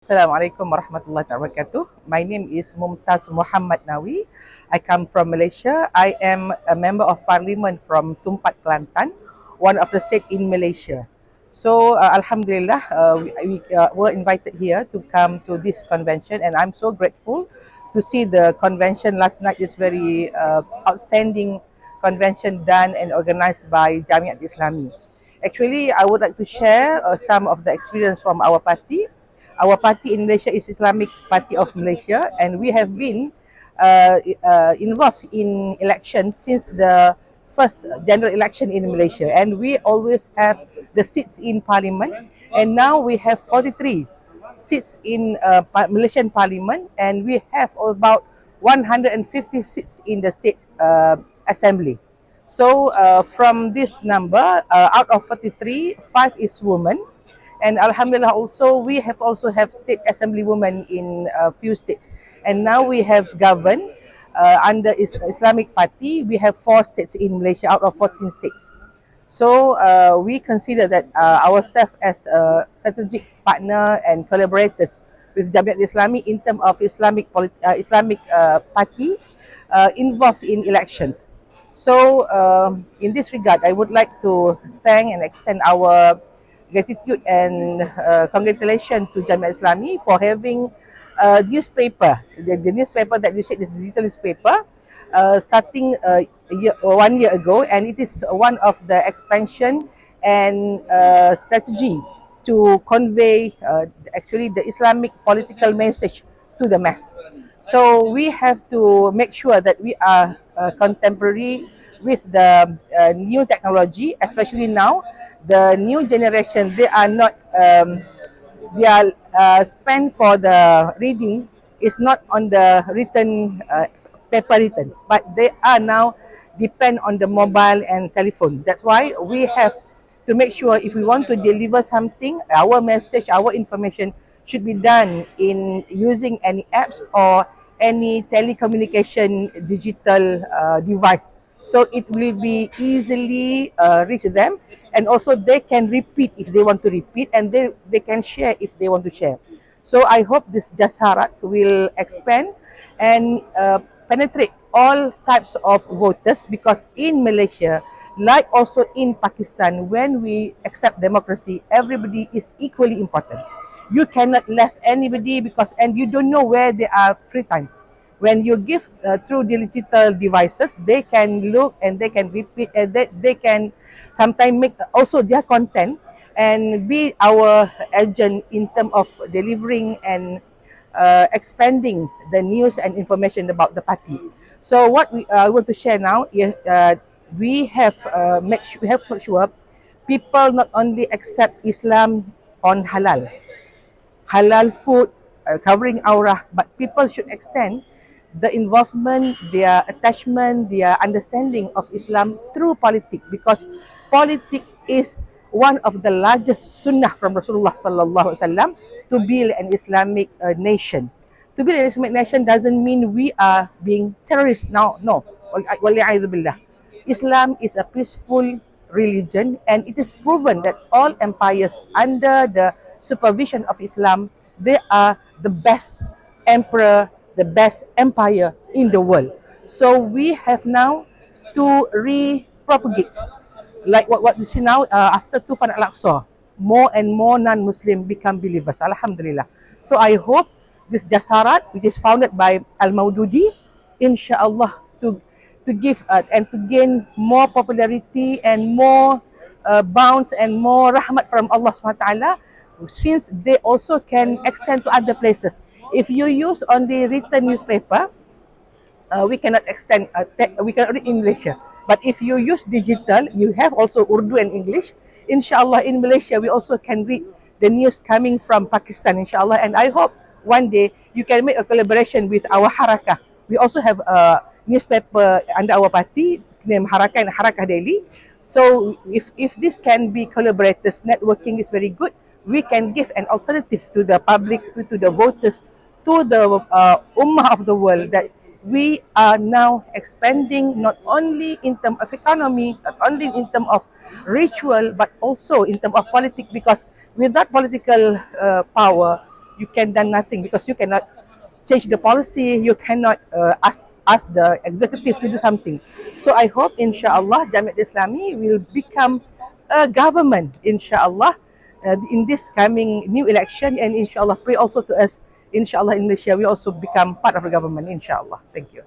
Assalamualaikum warahmatullahi wabarakatuh. My name is Mumtaz Muhammad Nawi. I come from Malaysia. I am a member of parliament from Tumpat, Kelantan, one of the state in Malaysia. So Alhamdulillah, we were invited here to come to this convention, and I'm so grateful to see the convention last night. Is very outstanding convention done and organized by Jamiat Islami. Actually, I would like to share some of the experience from our party. Our party in Malaysia is Islamic Party of Malaysia, and we have been involved in elections since the first general election in Malaysia, and we always have the seats in parliament, and now we have 43 seats in Malaysian parliament, and we have about 150 seats in the state assembly. So from this number, out of 43, 5 is women. And Alhamdulillah, also we have state assembly women in a few states, and now we have governed under Islamic Party. We have 4 states in Malaysia out of 14 states. So we consider that ourselves as a strategic partner and collaborators with Jamiat Islami in terms of Islamic Party involved in elections. So in this regard, I would like to thank and extend our gratitude and congratulations to Jamiat Islami for having a newspaper. The newspaper that you said is digital newspaper, starting 1 year ago, and it is one of the expansion and strategy to convey actually the Islamic political message to the mass. So we have to make sure that we are contemporary with the new technology, especially now the new generation. They are not their spend for the reading is not on the written paper written, but they are now depend on the mobile and telephone. That's why we have to make sure if we want to deliver something, our message, our information should be done in using any apps or any telecommunication digital device, so it will be easily reach them, and also they can repeat if they want to repeat, and they can share if they want to share. So I hope this Jasarat will expand and penetrate all types of voters, because in Malaysia, like also in Pakistan, when we accept democracy, everybody is equally important. You cannot left anybody, because and you don't know where they are free time. When you give through digital devices, they can look and they can repeat, and they can sometimes make also their content and be our agent in terms of delivering and expanding the news and information about the party. So what we want to share now is we have we have to make sure people not only accept Islam on halal food, covering aurah, but people should extend the involvement, their attachment, their understanding of Islam through politics, because politics is one of the largest sunnah from Rasulullah sallallahu alaihi wasallam to build an Islamic nation. To build an Islamic nation doesn't mean we are being terrorists now. No, billah. Islam is a peaceful religion, and it is proven that all empires under the supervision of Islam, they are the best emperor, the best empire in the world. So we have now to re-propagate, like what we see now after Tufan Al-Aqsa, more and more non-Muslim become believers. Alhamdulillah. So I hope this Jasarat, which is founded by Al-Maududi, inshallah, to give and to gain more popularity and more bounce and more rahmat from Allah SWT, since they also can extend to other places. If you use only written newspaper, we cannot extend, we cannot read in Malaysia. But if you use digital, you have also Urdu and English. Inshallah, in Malaysia, we also can read the news coming from Pakistan, inshallah. And I hope one day you can make a collaboration with our Harakah. We also have a newspaper under our party named Harakah and Harakah Daily. So if this can be collaborators, networking is very good. We can give an alternative to the public, to the voters, to the ummah of the world, that we are now expanding not only in terms of economy, not only in terms of ritual, but also in terms of politics, because without political power, you can do nothing because you cannot change the policy. You cannot ask the executive to do something. So I hope, inshallah, Jamiat Islami will become a government, inshallah, in this coming new election, and inshallah, pray also to us, inshallah, in Malaysia, we also become part of the government, inshallah. Thank you.